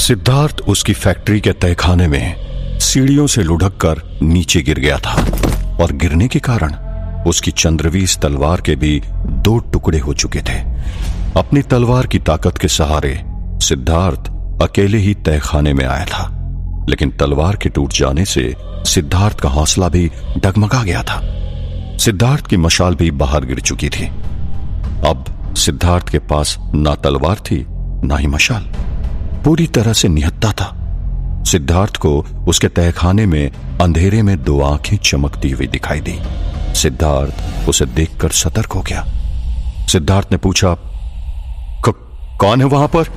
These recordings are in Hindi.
सिद्धार्थ उसकी फैक्ट्री के तहखाने में सीढ़ियों से लुढ़क कर नीचे गिर गया था और गिरने के कारण उसकी चंद्रवीस तलवार के भी 2 टुकड़े हो चुके थे। अपनी तलवार की ताकत के सहारे सिद्धार्थ अकेले ही तहखाने में आया था, लेकिन तलवार के टूट जाने से सिद्धार्थ का हौसला भी डगमगा गया था। सिद्धार्थ की मशाल भी बाहर गिर चुकी थी। अब सिद्धार्थ के पास ना तलवार थी ना ही मशाल, पूरी तरह से निहत्था था। सिद्धार्थ को उसके तहखाने में अंधेरे में 2 आंखें चमकती हुई दिखाई दी। सिद्धार्थ उसे देखकर सतर्क हो गया। सिद्धार्थ ने पूछा, कौन है वहां पर?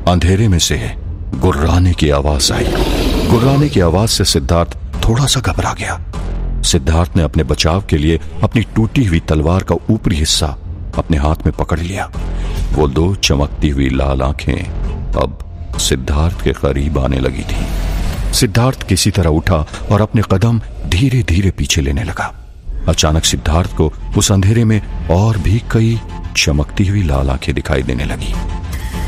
अंधेरे में से गुर्राने की आवाज आई। गुर्राने की आवाज से सिद्धार्थ थोड़ा सा घबरा गया। सिद्धार्थ ने अपने बचाव के लिए अपनी टूटी हुई तलवार का ऊपरी हिस्सा अपने हाथ में पकड़ लिया। वो 2 चमकती हुई लाल आंखें अब सिद्धार्थ के करीब आने लगी थी। सिद्धार्थ किसी तरह उठा और अपने कदम धीरे धीरे पीछे लेने लगा। अचानक सिद्धार्थ को उस अंधेरे में और भी कई चमकती हुई लाल आंखें दिखाई देने लगी।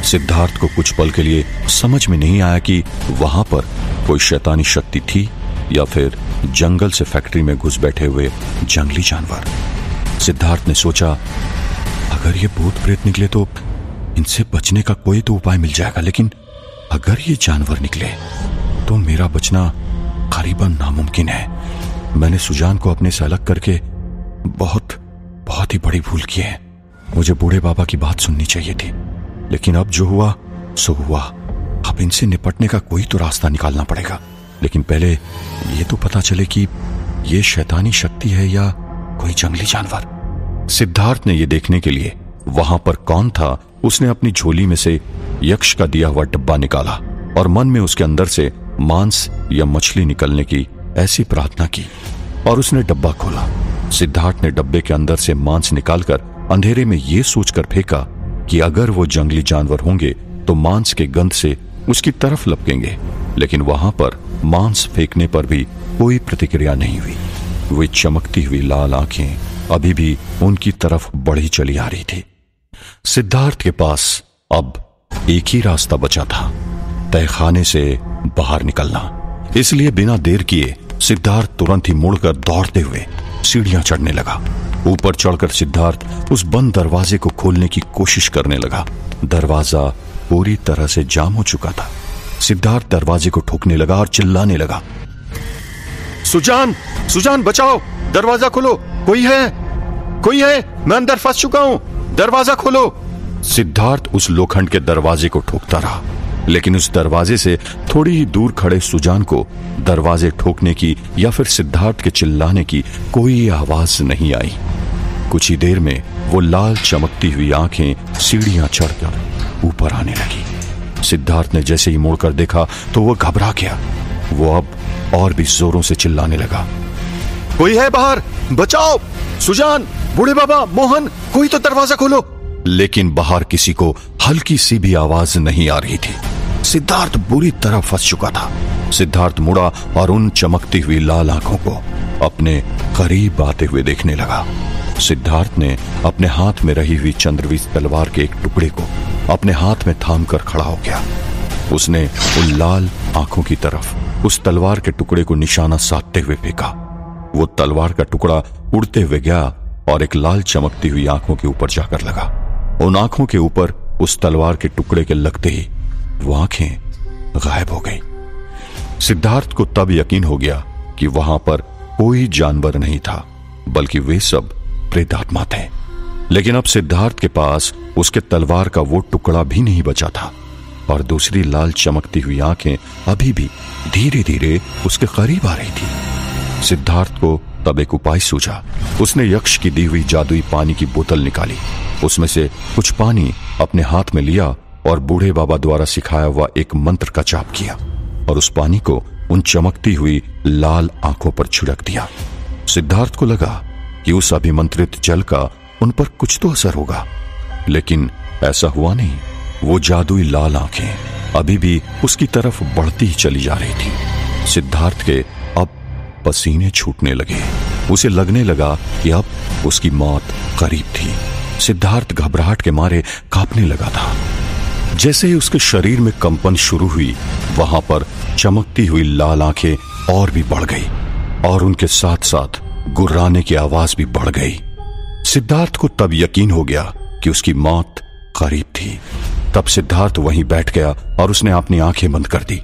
सिद्धार्थ को कुछ पल के लिए समझ में नहीं आया कि वहां पर कोई शैतानी शक्ति थी या फिर जंगल से फैक्ट्री में घुस बैठे हुए जंगली जानवर। सिद्धार्थ ने सोचा, अगर ये भूत प्रेत निकले तो इनसे बचने का कोई तो उपाय मिल जाएगा, लेकिन अगर ये जानवर निकले तो मेरा बचना करीबन नामुमकिन है। मैंने सुजान को अपने से अलग करके बहुत ही बड़ी भूल की है। मुझे बूढ़े बाबा की बात सुननी चाहिए थी, लेकिन अब जो हुआ सो हुआ। अब इनसे निपटने का कोई तो रास्ता निकालना पड़ेगा, लेकिन पहले ये तो पता चले कि ये शैतानी शक्ति है या कोई जंगली जानवर। सिद्धार्थ ने ये देखने के लिए वहां पर कौन था, उसने अपनी झोली में से यक्ष का दिया हुआ डब्बा निकाला और मन में उसके अंदर से मांस या मछली निकलने की ऐसी प्रार्थना की और उसने डब्बा खोला। सिद्धार्थ ने डब्बे के अंदर से मांस निकालकर अंधेरे में ये सोचकर फेंका कि अगर वो जंगली जानवर होंगे तो मांस के गंध से उसकी तरफ लपकेंगे, लेकिन वहां पर मांस फेंकने पर भी कोई प्रतिक्रिया नहीं हुई। वे चमकती हुई लाल आंखें अभी भी उनकी तरफ बढ़ी चली आ रही थी। सिद्धार्थ के पास अब एक ही रास्ता बचा था, तहखाने से बाहर निकलना। इसलिए बिना देर किए सिद्धार्थ तुरंत ही मुड़कर दौड़ते हुए सीढ़ियां चढ़ने लगा। ऊपर चढ़कर सिद्धार्थ उस बंद दरवाजे को खोलने की कोशिश करने लगा। दरवाजा पूरी तरह से जाम हो चुका था। सिद्धार्थ दरवाजे को ठोकने लगा और चिल्लाने लगा, सुजान बचाओ, दरवाजा खोलो, कोई है, मैं अंदर फंस चुका हूं, दरवाजा खोलो। सिद्धार्थ उस लोखंड के दरवाजे को ठोकता रहा, लेकिन उस दरवाजे से थोड़ी ही दूर खड़े सुजान को दरवाजे ठोकने की या फिर सिद्धार्थ के चिल्लाने की कोई आवाज नहीं आई। कुछ ही देर में वो लाल चमकती हुई आंखें सीढ़ियां चढ़कर ऊपर आने लगी। सिद्धार्थ ने जैसे ही मुड़कर देखा तो वो घबरा गया। वो अब और भी जोरों से चिल्लाने लगा, कोई है बाहर, बचाओ, सुजान, बूढ़े बाबा, मोहन, कोई तो दरवाजा खोलो। लेकिन बाहर किसी को हल्की सी भी आवाज नहीं आ रही थी। सिद्धार्थ बुरी तरह फंस चुका था। सिद्धार्थ मुड़ा और उन चमकती हुई लाल आंखों को अपने करीब आते हुए देखने लगा। सिद्धार्थ ने अपने हाथ में रही हुई चंद्रवीस तलवार के एक टुकड़े को अपने हाथ में थाम कर खड़ा हो गया। उसने उन लाल आंखों की तरफ उस तलवार के टुकड़े को निशाना साधते हुए फेंका। वो तलवार का टुकड़ा उड़ते हुए गया और एक लाल चमकती हुई आंखों के ऊपर जाकर लगा। उन आंखों के ऊपर उस तलवार के टुकड़े के लगते ही वो आंखें गायब हो गई। सिद्धार्थ को तब यकीन हो गया कि वहां पर कोई जानवर नहीं था, बल्कि वे सब प्रेतात्मा थे। लेकिन अब सिद्धार्थ के पास उसके तलवार का वो टुकड़ा भी नहीं बचा था और दूसरी लाल चमकती हुई आंखें अभी भी धीरे धीरे उसके करीब आ रही थी। सिद्धार्थ को तब एक उपाय सूझा। उसने यक्ष की दी हुई जादुई पानी की बोतल निकाली, उसमें से कुछ पानी अपने हाथ में लिया और बूढ़े बाबा द्वारा सिखाया हुआ एक मंत्र का जाप किया और उस पानी को उन चमकती हुई लाल आंखों पर छिड़क दिया। सिद्धार्थ को लगा कि उस अभिमंत्रित जल का उन पर कुछ तो असर होगा, लेकिन ऐसा हुआ नहीं। वो जादुई लाल आंखें अभी भी उसकी तरफ बढ़ती ही चली जा रही थी। सिद्धार्थ के अब पसीने छूटने लगे। उसे लगने लगा कि अब उसकी मौत करीब थी। सिद्धार्थ घबराहट के मारे कांपने लगा था। जैसे ही उसके शरीर में कंपन शुरू हुई, वहां पर चमकती हुई लाल आंखें और भी बढ़ गई और उनके साथ साथ गुर्राने की आवाज भी बढ़ गई। सिद्धार्थ को तब यकीन हो गया कि उसकी मौत करीब थी। तब सिद्धार्थ वहीं बैठ गया और उसने अपनी आंखें बंद कर दी।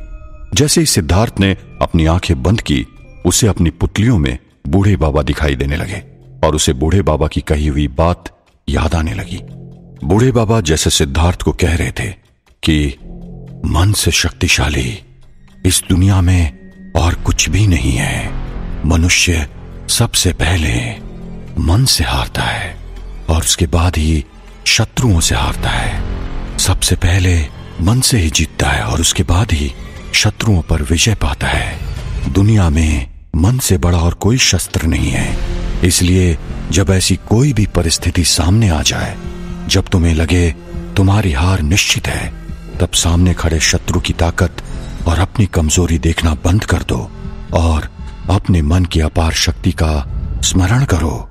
जैसे ही सिद्धार्थ ने अपनी आंखें बंद की, उसे अपनी पुतलियों में बूढ़े बाबा दिखाई देने लगे और उसे बूढ़े बाबा की कही हुई बात याद आने लगी। बूढ़े बाबा जैसे सिद्धार्थ को कह रहे थे कि मन से शक्तिशाली इस दुनिया में और कुछ भी नहीं है। मनुष्य सबसे पहले मन से हारता है और उसके बाद ही शत्रुओं से हारता है। सबसे पहले मन से ही जीतता है और उसके बाद ही शत्रुओं पर विजय पाता है। दुनिया में मन से बड़ा और कोई शस्त्र नहीं है। इसलिए जब ऐसी कोई भी परिस्थिति सामने आ जाए, जब तुम्हें लगे तुम्हारी हार निश्चित है, तब सामने खड़े शत्रु की ताकत और अपनी कमजोरी देखना बंद कर दो और अपने मन की अपार शक्ति का स्मरण करो।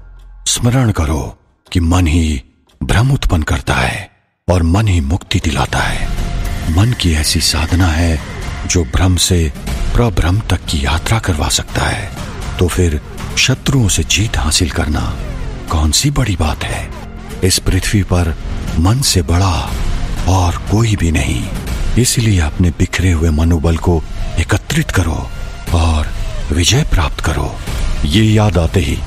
स्मरण करो कि मन ही भ्रम उत्पन्न करता है और मन ही मुक्ति दिलाता है। मन की ऐसी साधना है जो भ्रम से प्रभ्रम तक की यात्रा करवा सकता है। तो फिर शत्रुओं से जीत हासिल करना कौन सी बड़ी बात है। इस पृथ्वी पर मन से बड़ा और कोई भी नहीं। इसलिए अपने बिखरे हुए मनोबल को एकत्रित करो और विजय प्राप्त करो। ये याद आते ही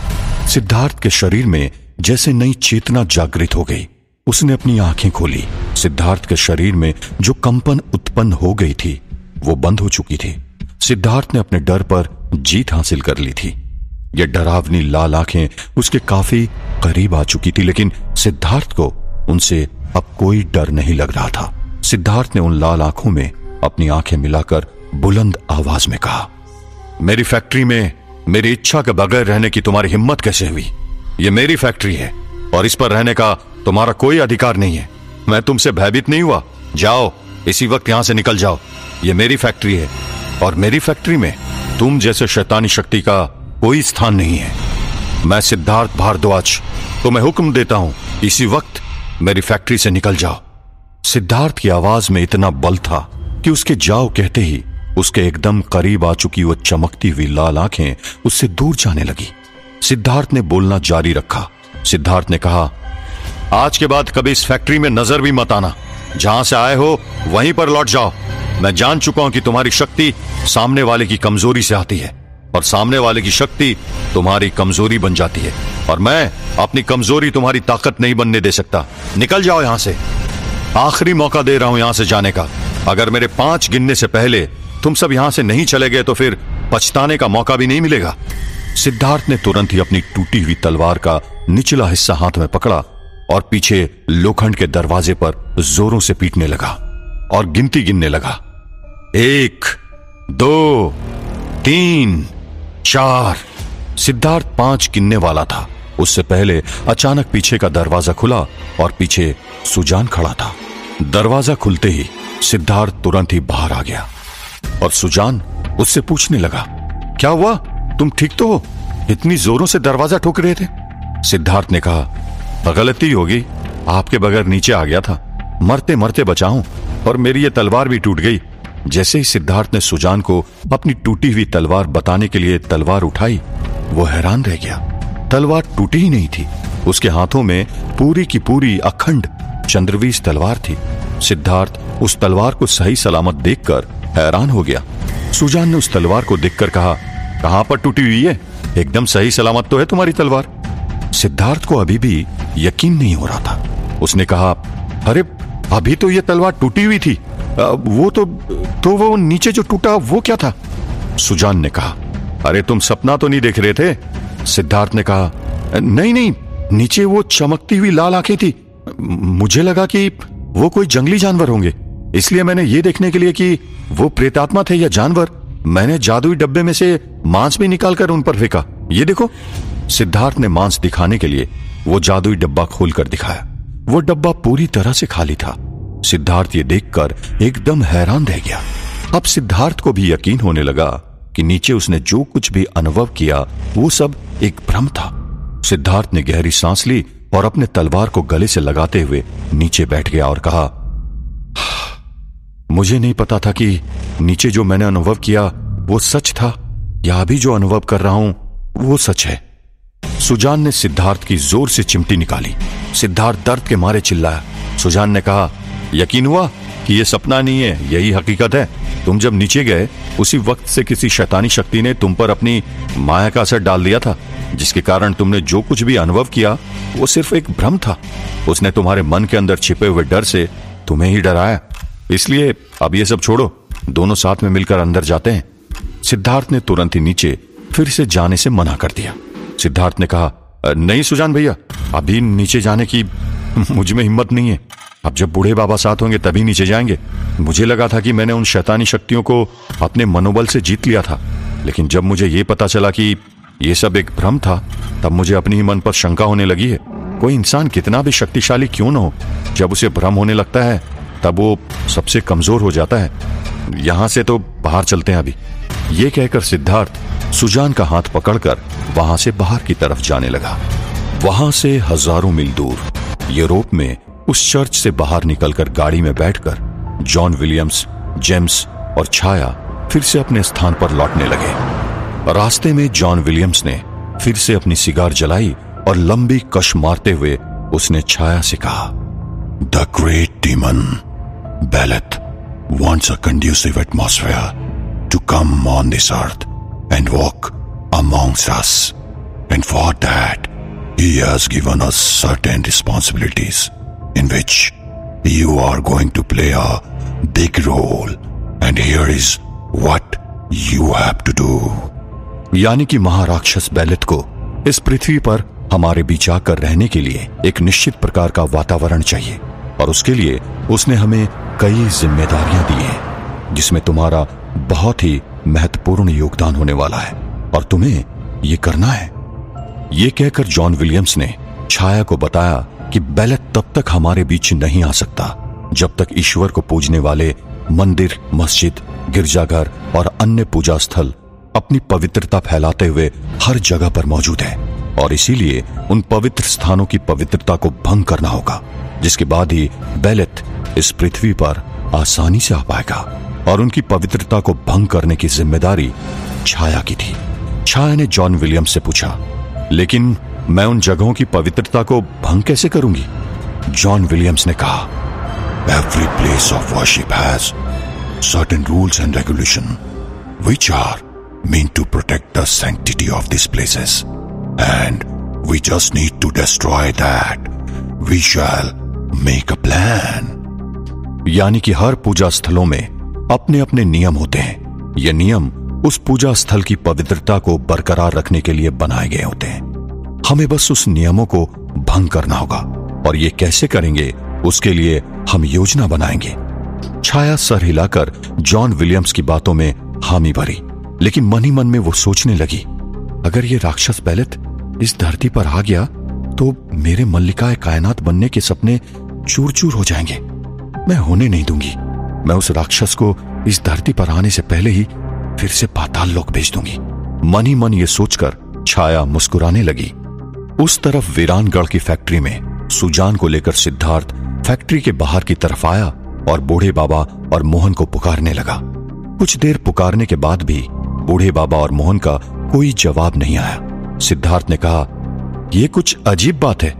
सिद्धार्थ के शरीर में जैसे नई चेतना जागृत हो गई। उसने अपनी आंखें खोली। सिद्धार्थ के शरीर में जो कंपन उत्पन्न हो गई थी वो बंद हो चुकी थी। सिद्धार्थ ने अपने डर पर जीत हासिल कर ली थी। ये डरावनी लाल आंखें उसके काफी करीब आ चुकी थी, लेकिन सिद्धार्थ को उनसे अब कोई डर नहीं लग रहा था। सिद्धार्थ ने उन लाल आंखों में अपनी आंखें मिलाकर बुलंद आवाज में कहा, मेरी फैक्ट्री में मेरी इच्छा के बगैर रहने की तुम्हारी हिम्मत कैसे हुई? ये मेरी फैक्ट्री है और इस पर रहने का तुम्हारा कोई अधिकार नहीं है। मैं तुमसे भयभीत नहीं हुआ। जाओ, इसी वक्त यहां से निकल जाओ। ये मेरी फैक्ट्री है और मेरी फैक्ट्री में तुम जैसे शैतानी शक्ति का कोई स्थान नहीं है। मैं सिद्धार्थ भारद्वाज तुम्हें हुक्म देता हूं, इसी वक्त मेरी फैक्ट्री से निकल जाओ। सिद्धार्थ की आवाज में इतना बल था कि उसके जाओ कहते ही उसके एकदम करीब आ चुकी वो चमकती हुई लाल आंखें उससे दूर जाने लगी। सिद्धार्थ ने बोलना जारी रखा। सिद्धार्थ ने कहा, आज के बाद कभी इस फैक्ट्री में नजर भी मत आना। जहां से आए हो वहीं पर लौट जाओ। मैं जान चुका हूं कि तुम्हारी शक्ति सामने वाले की कमजोरी से आती है और सामने वाले की शक्ति तुम्हारी कमजोरी बन जाती है और मैं अपनी कमजोरी तुम्हारी ताकत नहीं बनने दे सकता। निकल जाओ यहां से। आखिरी मौका दे रहा हूं यहां से जाने का। अगर मेरे 5 गिनने से पहले तुम सब यहां से नहीं चले गए तो फिर पछताने का मौका भी नहीं मिलेगा। सिद्धार्थ ने तुरंत ही अपनी टूटी हुई तलवार का निचला हिस्सा हाथ में पकड़ा और पीछे लोखंड के दरवाजे पर जोरों से पीटने लगा और गिनती गिनने लगा। 1, 2, 3, 4। सिद्धार्थ 5 गिनने वाला था। उससे पहले अचानक पीछे का दरवाजा खुला और पीछे सुजान खड़ा था। दरवाजा खुलते ही सिद्धार्थ तुरंत ही बाहर आ गया और सुजान उससे पूछने लगा, क्या हुआ? तुम ठीक तो हो? इतनी जोरों से दरवाजा ठोक रहे थे। सिद्धार्थ ने कहा, गलती होगी, आपके बगैर नीचे आ गया था। मरते मरते बचाऊं और मेरी ये तलवार भी टूट गई। जैसे ही सिद्धार्थ ने सुजान को अपनी टूटी हुई तलवार बताने के लिए तलवार उठाई, वो हैरान रह गया। तलवार टूटी ही नहीं थी। उसके हाथों में पूरी की पूरी अखंड चंद्रवीस तलवार थी। सिद्धार्थ उस तलवार को सही सलामत देखकर हैरान हो गया। सुजान ने उस तलवार को देखकर कहा, कहां पर टूटी हुई है? एकदम सही सलामत तो है तुम्हारी तलवार। सिद्धार्थ को अभी भी यकीन नहीं हो रहा था। उसने कहा, अरे अभी तो ये तलवार टूटी हुई थी। वो तो वो नीचे जो टूटा वो क्या था? सुजान ने कहा, अरे तुम सपना तो नहीं देख रहे थे? सिद्धार्थ ने कहा, नहीं नहीं, नीचे वो चमकती हुई लाल आंखें थी। मुझे लगा कि वो कोई जंगली जानवर होंगे, इसलिए मैंने ये देखने के लिए कि वो प्रेतात्मा थे या जानवर, मैंने जादुई डब्बे में से मांस भी निकालकर उन पर फेंका। ये देखो। सिद्धार्थ ने मांस दिखाने के लिए वो जादुई डब्बा खोलकर दिखाया। वो डब्बा पूरी तरह से खाली था। सिद्धार्थ ये देखकर एकदम हैरान रह गया। अब सिद्धार्थ को भी यकीन होने लगा कि नीचे उसने जो कुछ भी अनुभव किया वो सब एक भ्रम था। सिद्धार्थ ने गहरी सांस ली और अपने तलवार को गले से लगाते हुए नीचे बैठ गया और कहा, मुझे नहीं पता था कि नीचे जो मैंने अनुभव किया वो सच था या अभी जो अनुभव कर रहा हूं वो सच है। सुजान ने सिद्धार्थ की जोर से चिमटी निकाली। सिद्धार्थ दर्द के मारे चिल्लाया। सुजान ने कहा, यकीन हुआ कि ये सपना नहीं है, यही हकीकत है। तुम जब नीचे गए उसी वक्त से किसी शैतानी शक्ति ने तुम पर अपनी माया का असर डाल दिया था, जिसके कारण तुमने जो कुछ भी अनुभव किया वो सिर्फ एक भ्रम था। उसने तुम्हारे मन के अंदर छिपे हुए डर से तुम्हें ही डराया। इसलिए अब ये सब छोड़ो, दोनों साथ में मिलकर अंदर जाते हैं। सिद्धार्थ ने तुरंत ही नीचे फिर से जाने से मना कर दिया। सिद्धार्थ ने कहा, नहीं सुजान भैया, अभी नीचे जाने की मुझ में हिम्मत नहीं है। अब जब बूढ़े बाबा साथ होंगे तभी नीचे जाएंगे। मुझे लगा था कि मैंने उन शैतानी शक्तियों को अपने मनोबल से जीत लिया था, लेकिन जब मुझे ये पता चला कि ये सब एक भ्रम था, तब मुझे अपनी ही मन पर शंका होने लगी है। कोई इंसान कितना भी शक्तिशाली क्यों न हो, जब उसे भ्रम होने लगता है तब वो सबसे कमजोर हो जाता है। यहां से तो बाहर चलते हैं अभी। ये कहकर सिद्धार्थ सुजान का हाथ पकड़कर वहां से बाहर की तरफ जाने लगा। वहां से हजारों मील दूर यूरोप में उस चर्च से बाहर निकलकर गाड़ी में बैठकर जॉन विलियम्स, जेम्स और छाया फिर से अपने स्थान पर लौटने लगे। रास्ते में जॉन विलियम्स ने फिर से अपनी सिगार जलाई और लंबी कश मारते हुए उसने छाया से कहा, the great demon Beleth wants a conducive atmosphere to come on this earth and walk amongst us. And for that, he has given us certain responsibilities in which you are going to play a big role. And here is what you have to do. यानी कि महाराक्षस बेलेथ को इस पृथ्वी पर हमारे बीच आकर रहने के लिए एक निश्चित प्रकार का वातावरण चाहिए, और उसके लिए उसने हमें कई जिम्मेदारियां दी हैं, जिसमें तुम्हारा बहुत ही महत्वपूर्ण योगदान होने वाला है और तुम्हें ये करना है। ये कहकर जॉन विलियम्स ने छाया को बताया कि बेलेथ तब तक हमारे बीच नहीं आ सकता जब तक ईश्वर को पूजने वाले मंदिर, मस्जिद, गिरजाघर और अन्य पूजा स्थल अपनी पवित्रता फैलाते हुए हर जगह पर मौजूद है, और इसीलिए उन पवित्र स्थानों की पवित्रता को भंग करना होगा, जिसके बाद ही बेलेथ इस पृथ्वी पर आसानी से आ पाएगा। और उनकी पवित्रता को भंग करने की जिम्मेदारी छाया की थी। छाया ने जॉन विलियम्स से पूछा, लेकिन मैं उन जगहों की पवित्रता को भंग कैसे करूंगी? जॉन विलियम्स ने कहा, every place of worship has certain rules and regulation which are meant to protect the sanctity of these places, and we just need to destroy that. We shall make a plan. यानी कि हर पूजा स्थलों में अपने अपने नियम होते हैं। ये नियम उस पूजा स्थल की पवित्रता को बरकरार रखने के लिए बनाए गए होते हैं। हमें बस उस नियमों को भंग करना होगा, और ये कैसे करेंगे उसके लिए हम योजना बनाएंगे। छाया सर हिलाकर जॉन विलियम्स की बातों में हामी भरी, लेकिन मन ही मन में वो सोचने लगी, अगर ये राक्षस बेलेथ इस धरती पर आ गया तो मेरे मल्लिकाए कायनात बनने के सपने चूर चूर हो जाएंगे। मैं होने नहीं दूंगी। मैं उस राक्षस को इस धरती पर आने से पहले ही फिर से पाताल लोक भेज दूंगी। मन ही मन ये सोचकर छाया मुस्कुराने लगी। उस तरफ वीरानगढ़ की फैक्ट्री में सुजान को लेकर सिद्धार्थ फैक्ट्री के बाहर की तरफ आया और बूढ़े बाबा और मोहन को पुकारने लगा। कुछ देर पुकारने के बाद भी बूढ़े बाबा और मोहन का कोई जवाब नहीं आया। सिद्धार्थ ने कहा, यह कुछ अजीब बात है।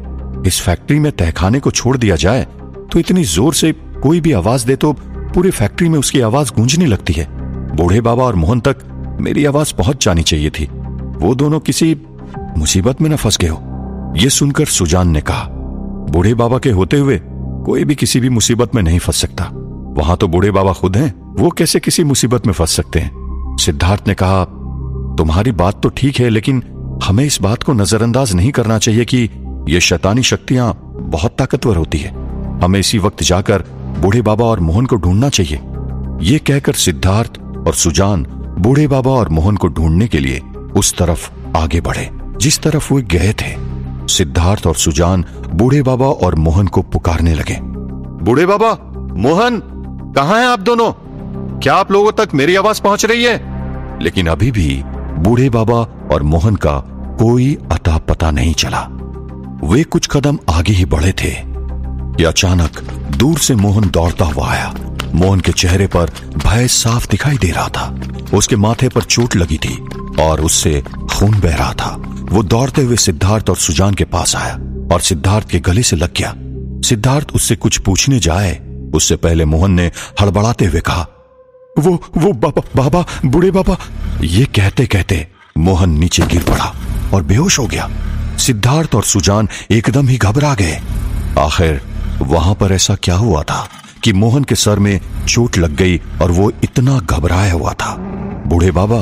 इस फैक्ट्री में तहखाने को छोड़ दिया जाए तो इतनी जोर से कोई भी आवाज दे तो पूरी फैक्ट्री में उसकी आवाज गूंजने लगती है। बूढ़े बाबा और मोहन तक मेरी आवाज पहुंच जानी चाहिए थी। वो दोनों किसी मुसीबत में न फंस गए हो। यह सुनकर सुजान ने कहा, बूढ़े बाबा के होते हुए कोई भी किसी भी मुसीबत में नहीं फंस सकता। वहां तो बूढ़े बाबा खुद हैं, वो कैसे किसी मुसीबत में फंस सकते हैं? सिद्धार्थ ने कहा, तुम्हारी बात तो ठीक है, लेकिन हमें इस बात को नजरअंदाज नहीं करना चाहिए कि ये शैतानी शक्तियां बहुत ताकतवर होती है। हमें इसी वक्त जाकर बूढ़े बाबा और मोहन को ढूंढना चाहिए। ये कहकर सिद्धार्थ और सुजान बूढ़े बाबा और मोहन को ढूंढने के लिए उस तरफ आगे बढ़े जिस तरफ वे गए थे। सिद्धार्थ और सुजान बूढ़े बाबा और मोहन को पुकारने लगे, बूढ़े बाबा, मोहन, कहां हैं आप दोनों? क्या आप लोगों तक मेरी आवाज पहुंच रही है? लेकिन अभी भी बूढ़े बाबा और मोहन का कोई अता पता नहीं चला। वे कुछ कदम आगे ही बढ़े थे कि अचानक दूर से मोहन दौड़ता हुआ आया। मोहन के चेहरे पर भय साफ दिखाई दे रहा था। उसके माथे पर चोट लगी थी और उससे खून बह रहा था। वो दौड़ते हुए सिद्धार्थ और सुजान के पास आया और सिद्धार्थ के गले से लग गया। सिद्धार्थ उससे कुछ पूछने जाए उससे पहले मोहन ने हड़बड़ाते हुए कहा, वो बाबा, बूढ़े बाबा। ये कहते कहते मोहन नीचे गिर पड़ा और बेहोश हो गया। सिद्धार्थ और सुजान एकदम ही घबरा गए। आखिर वहां पर ऐसा क्या हुआ था कि मोहन के सर में चोट लग गई और वो इतना घबराया हुआ था? बूढ़े बाबा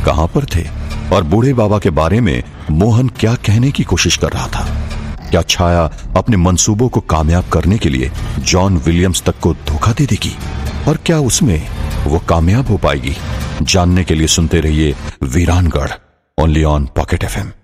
कहां पर थे और बूढ़े बाबा के बारे में मोहन क्या कहने की कोशिश कर रहा था? क्या छाया अपने मंसूबों को कामयाब करने के लिए जॉन विलियम्स तक को धोखा दे देगी? और क्या उसमें वो कामयाब हो पाएगी? जानने के लिए सुनते रहिए वीरानगढ़, ओनली ऑन पॉकेट FM।